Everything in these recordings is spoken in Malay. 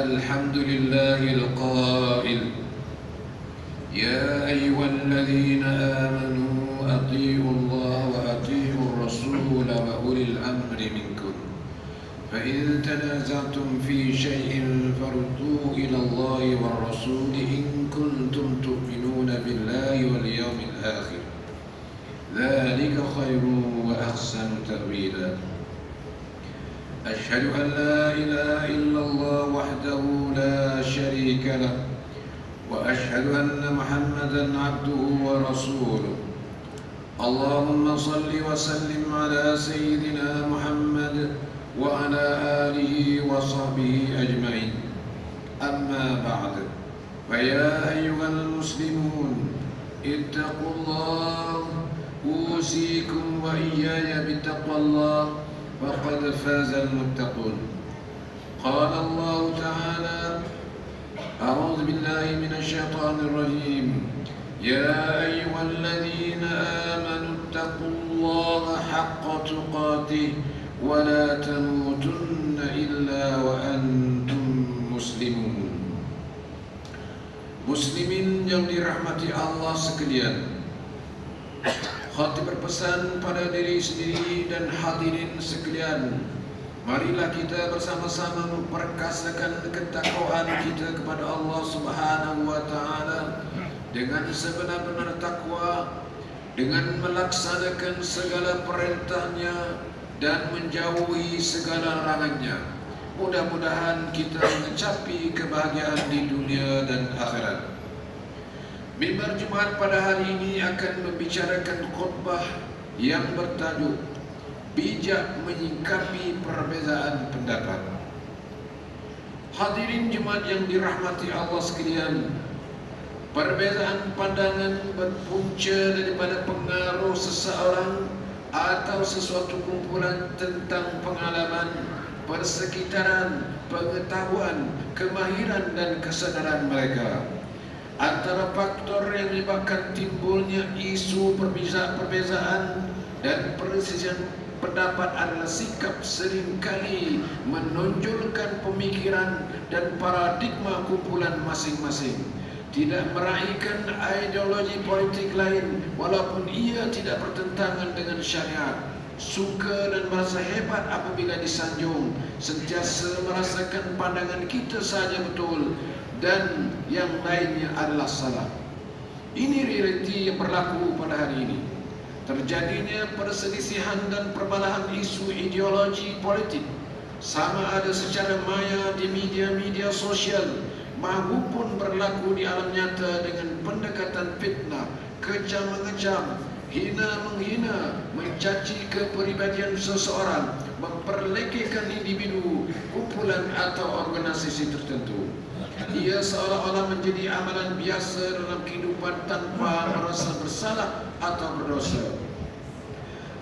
الحمد لله القائل يا أيها الذين آمنوا أطيعوا الله وأطيعوا الرسول وأولي الأمر منكم فإن تنازعتم في شيء فردوه إلى الله والرسول إن كنتم تؤمنون بالله واليوم الآخر ذلك خير وأحسن تأويلا أشهد أن لا إله إلا الله وحده لا شريك له وأشهد أن محمدا عبده ورسوله اللهم صل وسلم على سيدنا محمد وعلى آله وصحبه أجمعين أما بعد فيا أيها المسلمون اتقوا الله أوصيكم وإياي بتقوى الله فقد فاز المتقون قال الله تعالى أعوذ بالله من الشيطان الرجيم يا أيها الذين آمنوا اتقوا الله حق تقاته ولا تموتن إلا وأنتم مسلمون. Muslimin yang dirahmati Allah sekalian, khatib berpesan pada diri sendiri dan hadirin sekalian, marilah kita bersama-sama memperkasakan ketakwaan kita kepada Allah Subhanahu wa taala dengan sebenar-benar takwa, dengan melaksanakan segala perintahnya dan menjauhi segala larangannya. Mudah-mudahan kita mencapai kebahagiaan di dunia dan akhirat. Mimbar Jumaat pada hari ini akan membicarakan khutbah yang bertajuk bijak menyikapi perbezaan pendapat. Hadirin Jumaat yang dirahmati Allah sekalian, perbezaan pandangan berpunca daripada pengaruh seseorang atau sesuatu kumpulan tentang pengalaman, persekitaran, pengetahuan, kemahiran dan kesedaran mereka. Antara faktor yang menyebabkan timbulnya isu perbezaan dan perselisihan pendapat adalah sikap seringkali menonjolkan pemikiran dan paradigma kumpulan masing-masing, tidak meraihkan ideologi politik lain walaupun ia tidak bertentangan dengan syariat, suka dan merasa hebat apabila disanjung, sentiasa merasakan pandangan kita saja betul dan yang lainnya adalah salah. Ini realiti yang berlaku pada hari ini. Terjadinya perselisihan dan perbalahan isu ideologi politik, sama ada secara maya di media-media sosial maupun berlaku di alam nyata dengan pendekatan fitnah, kejam-mengejam, hina-menghina, mencaci kepribadian seseorang, memperlekehkan individu, kumpulan atau organisasi tertentu. Ia seolah-olah menjadi amalan biasa dalam kehidupan tanpa merasa bersalah atau berdosa.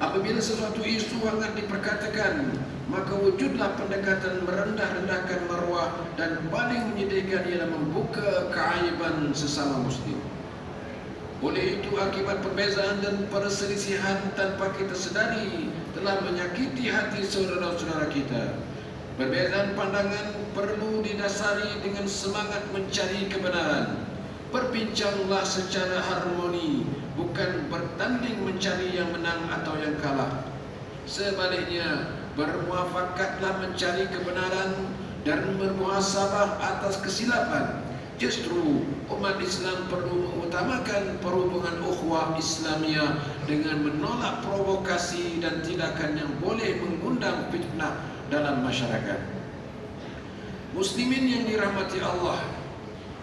Apabila sesuatu isu hangat diperkatakan, maka wujudlah pendekatan merendah-rendahkan maruah dan paling menyedihkan ialah membuka keaiban sesama muslim. Oleh itu, akibat perbezaan dan perselisihan tanpa kita sedari telah menyakiti hati saudara-saudara kita. Perbezaan pandangan perlu didasari dengan semangat mencari kebenaran. Berbincanglah secara harmoni, bukan bertanding mencari yang menang atau yang kalah. Sebaliknya, bermuafakatlah mencari kebenaran dan bermuhasabah atas kesilapan. Justru umat Islam perlu mengutamakan perhubungan ukhuwah Islamiyah dengan menolak provokasi dan tindakan yang boleh mengundang fitnah dalam masyarakat. Muslimin yang dirahmati Allah,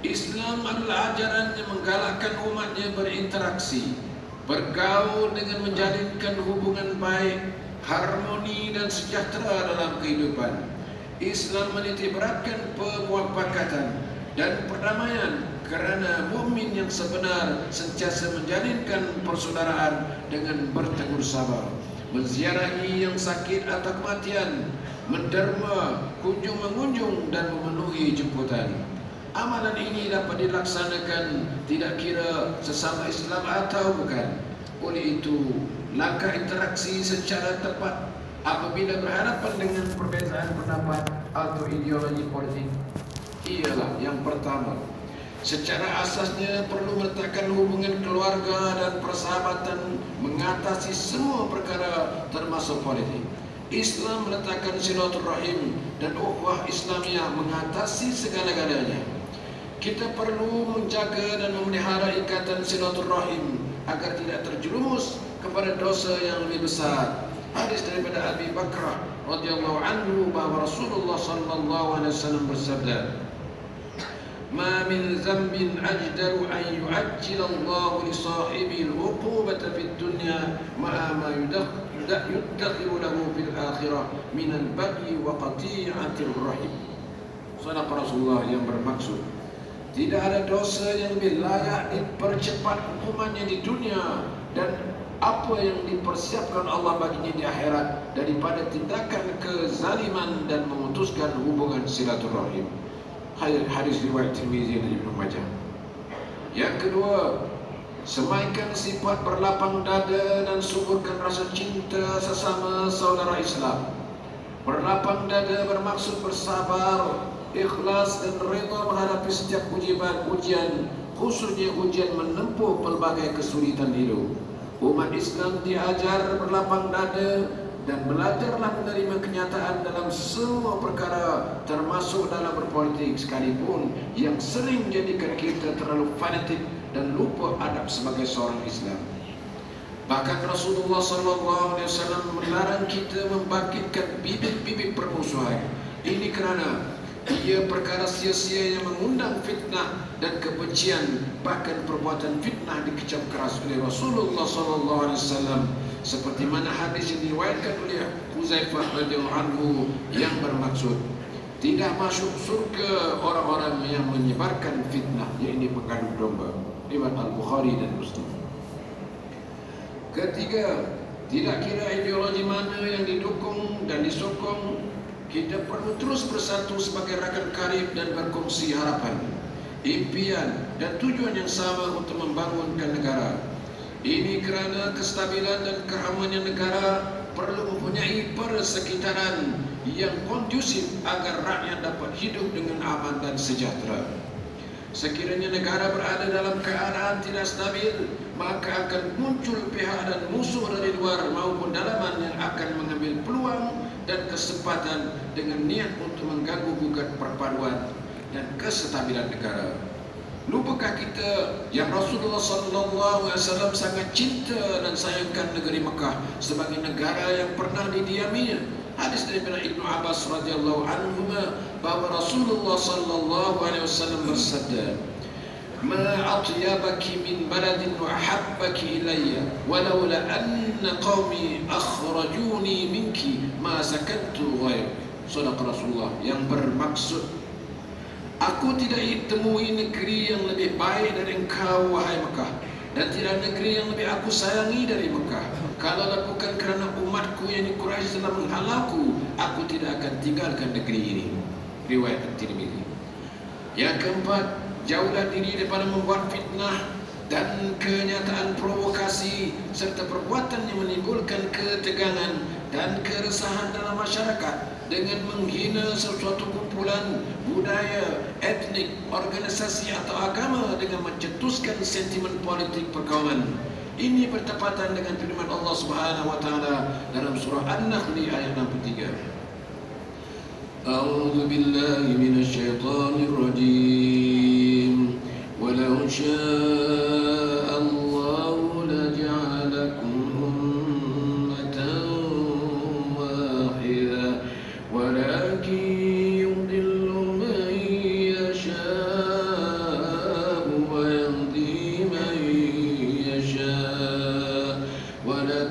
Islam adalah ajaran yang menggalakkan umatnya berinteraksi, bergaul dengan menjalinkan hubungan baik, harmoni dan sejahtera dalam kehidupan. Islam menitikberatkan pemuafakatan dan perdamaian kerana mukmin yang sebenar sentiasa menjalinkan persaudaraan dengan bertegur sabar, menziarahi yang sakit atau kematian, menderma, kunjung-mengunjung dan memenuhi jemputan. Amalan ini dapat dilaksanakan tidak kira sesama Islam atau bukan. Oleh itu, langkah interaksi secara tepat apabila berhadapan dengan perbezaan pendapat atau ideologi politik ialah yang pertama, secara asasnya perlu meletakkan hubungan keluarga dan persahabatan mengatasi semua perkara termasuk politik. Islam meletakkan silaturahim dan ukhuwah Islamiyah mengatasi segala-galanya. Kita perlu menjaga dan memelihara ikatan silaturahim agar tidak terjerumus kepada dosa yang lebih besar. Hadis daripada Abi Bakrah radhiyallahu anhu bahwa Rasulullah sallallahu alaihi wasallam bersabda, "Ma min dhanbin ajdaru an yu'ajjila Allah li sahibihi al-'uqubata fid dunya ma'a ma yudakhiru lahu fil akhirah min al-baghi wa qati'atir rahim." Sadaqa Rasulullah yang bermaksud, tidak ada dosa yang lebih layak dipercepat hukumannya di dunia dan apa yang dipersiapkan Allah baginya di akhirat daripada tindakan kezaliman dan memutuskan hubungan silaturahim. Hadis riwayat Tirmizi dan Ibnu Majah. Yang kedua, semaikan sifat berlapang dada dan suburkan rasa cinta sesama saudara Islam. Berlapang dada bermaksud bersabar, ikhlas dan reda menghadapi setiap ujian, khususnya ujian menempuh pelbagai kesulitan hidup. Umat Islam diajar berlapang dada dan belajarlah menerima kenyataan dalam semua perkara, termasuk dalam berpolitik sekalipun, yang sering menjadikan kita terlalu fanatik dan lupa adab sebagai seorang Islam. Bahkan Rasulullah SAW melarang kita membangkitkan bibit-bibit permusuhan. Ini kerana ia perkara sia-sia yang mengundang fitnah dan kebencian, bahkan perbuatan fitnah dikecam keras oleh Rasulullah SAW, seperti mana hadis yang diriwayatkan oleh Huzaifah radhiyallahu anhu yang bermaksud, tidak masuk surga orang-orang yang menyebarkan fitnah, yaitu pengadu domba. Riwayat Al-Bukhari dan Muslim. Ketiga, tidak kira ideologi mana yang didukung dan disokong, kita perlu terus bersatu sebagai rakan karib dan berkongsi harapan, impian dan tujuan yang sama untuk membangunkan negara. Ini kerana kestabilan dan keamanan negara perlu mempunyai persekitaran yang kondusif agar rakyat dapat hidup dengan aman dan sejahtera. Sekiranya negara berada dalam keadaan tidak stabil, maka akan muncul pihak dan musuh dari luar maupun dalaman yang akan mengambil peluang dan kesempatan dengan niat untuk mengganggu gugat perpaduan dan kestabilan negara. Lupakah kita yang Rasulullah SAW sangat cinta dan sayangkan negeri Mekah sebagai negara yang pernah didiaminya? Hadis daripada Ibnu Abbas radhiyallahu anhu bahwa Rasulullah SAW bersabda, "Ma atyabaki min baladin wa ahabbaki ilayya walaula anna qaumi akhrajuni minki ma sakantu ghair." Sadaqa Rasulullah yang bermaksud, aku tidak temui negeri yang lebih baik dari engkau wahai Mekah, dan tidak negeri yang lebih aku sayangi dari Mekah. Kalaulah bukan kerana umatku yang di Quraisy telah menghalauku, aku tidak akan tinggalkan negeri ini. Riwayat Tirmizi. Yang keempat, jauhlah diri daripada membuat fitnah dan kenyataan provokasi serta perbuatan yang menimbulkan ketegangan dan keresahan dalam masyarakat dengan menghina sesuatu kumpulan, budaya, etnik, organisasi atau agama dengan mencetuskan sentimen politik perkauman. Ini bertepatan dengan firman Allah Subhanahu wa taala dalam surah An-Nahl ayat 63. A'udzu billahi minasy syaithanir rajim. Walau syaa'a Allahu laja'alakum ummatan wahidah walakin yudillu man yasha'u wa yahdi man yasha'u wa la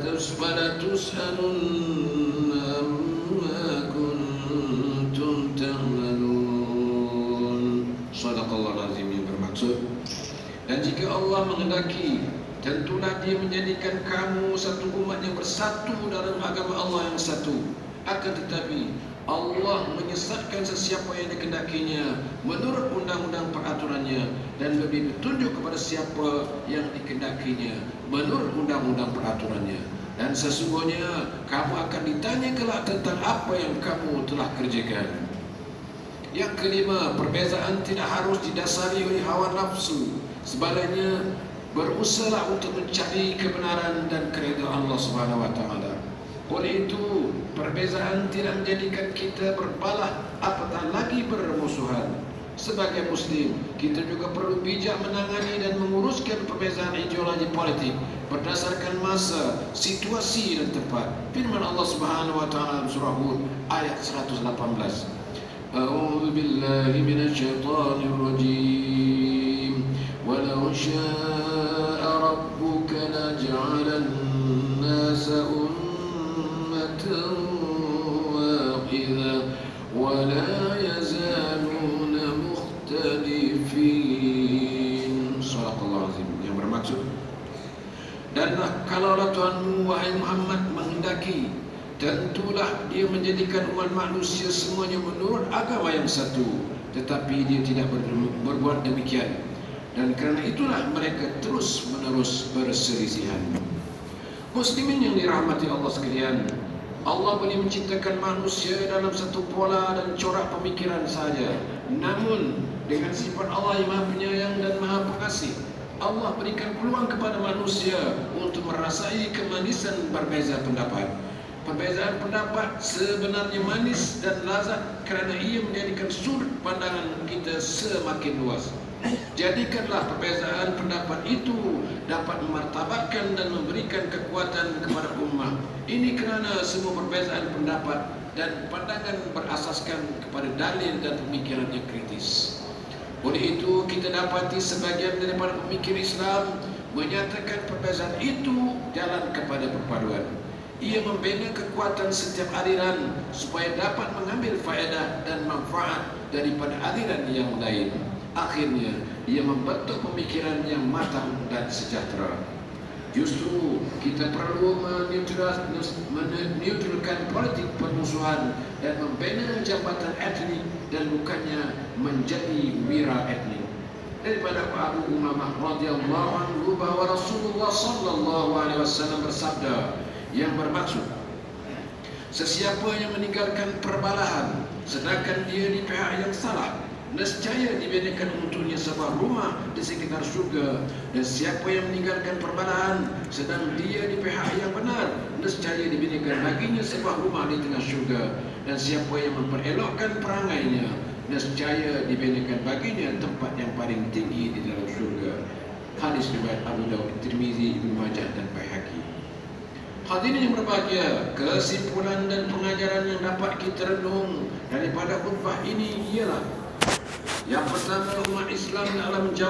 tus'alunna amma kuntum ta'malun. Shadaqallahu azim yang bermaksud, dan jika Allah menghendaki, tentulah Dia menjadikan kamu satu umat yang bersatu dalam agama Allah yang satu. Akan tetapi Allah menyesatkan sesiapa yang dikehendakinya menurut undang-undang peraturannya dan lebih petunjuk kepada siapa yang dikehendakinya menurut undang-undang peraturannya. Dan sesungguhnya kamu akan ditanya kelak tentang apa yang kamu telah kerjakan. Yang kelima, perbezaan tidak harus didasari oleh hawa nafsu. Sebaliknya, berusaha untuk mencari kebenaran dan keridhaan Allah Subhanahu wa taala. Oleh itu, perbezaan tidak menjadikan kita berbalah apatah lagi bermusuhan. Sebagai Muslim, kita juga perlu bijak menangani dan menguruskan perbezaan ideologi politik berdasarkan masa, situasi dan tempat. Firman Allah Subhanahu wa taala surah Hud ayat 118. A'udzu billahi minasyaitonir rajim. Walau syaa'a rabbuka laj'alan nasa ummatan wahidah wa la yazaluna mukhtalifin. Shadaqallahu azim. Yang bermaksud, dan kalaulah Tuhanmu wahai Muhammad menghendaki, tentulah dia menjadikan umat manusia semuanya menurut agama yang satu, tetapi dia tidak berbuat demikian, dan kerana itulah mereka terus menerus berselisihan. Muslimin yang dirahmati Allah sekalian, Allah boleh menciptakan manusia dalam satu pola dan corak pemikiran saja, namun dengan sifat Allah yang Maha Penyayang dan Maha Pengasih, Allah berikan peluang kepada manusia untuk merasai kemanisan berbeza pendapat. Perbezaan pendapat sebenarnya manis dan lazat kerana ia menjadikan sudut pandangan kita semakin luas. Jadikanlah perbezaan pendapat itu dapat memartabatkan dan memberikan kekuatan kepada ummah. Ini kerana semua perbezaan pendapat dan pandangan berasaskan kepada dalil dan pemikiran yang kritis. Oleh itu, kita dapati sebagian daripada pemikir Islam menyatakan perbezaan itu jalan kepada perpaduan. Ia membina kekuatan setiap aliran supaya dapat mengambil faedah dan manfaat daripada aliran yang lain. Akhirnya, ia membentuk pemikiran yang matang dan sejahtera. Justru kita perlu menetralkan politik permusuhan dan membina jabatan etnik dan bukannya menjadi wira etnik. Daripada Abu Umamah radhiyallahu anhu bahwa Rasulullah sallallahu alaihi wasallam bersabda yang bermaksud, sesiapa yang meninggalkan perbalahan sedangkan dia di pihak yang salah, nescaya diberikan untuknya sebuah rumah di sekitar syurga, dan siapa yang meninggalkan perbalahan sedang dia di pihak yang benar, nescaya diberikan baginya sebuah rumah di tengah syurga, dan siapa yang memperelokkan perangainya, nescaya diberikan baginya tempat yang paling tinggi di dalam syurga. Hadis riwayat Abu Dawud, Tirmizi, Ibnu Majah dan Baihaqi. Hadirin yang berbahagia, kesimpulan dan pengajaran yang dapat kita renung daripada khutbah ini ialah: yang pertama, umat Islam dalam menjawab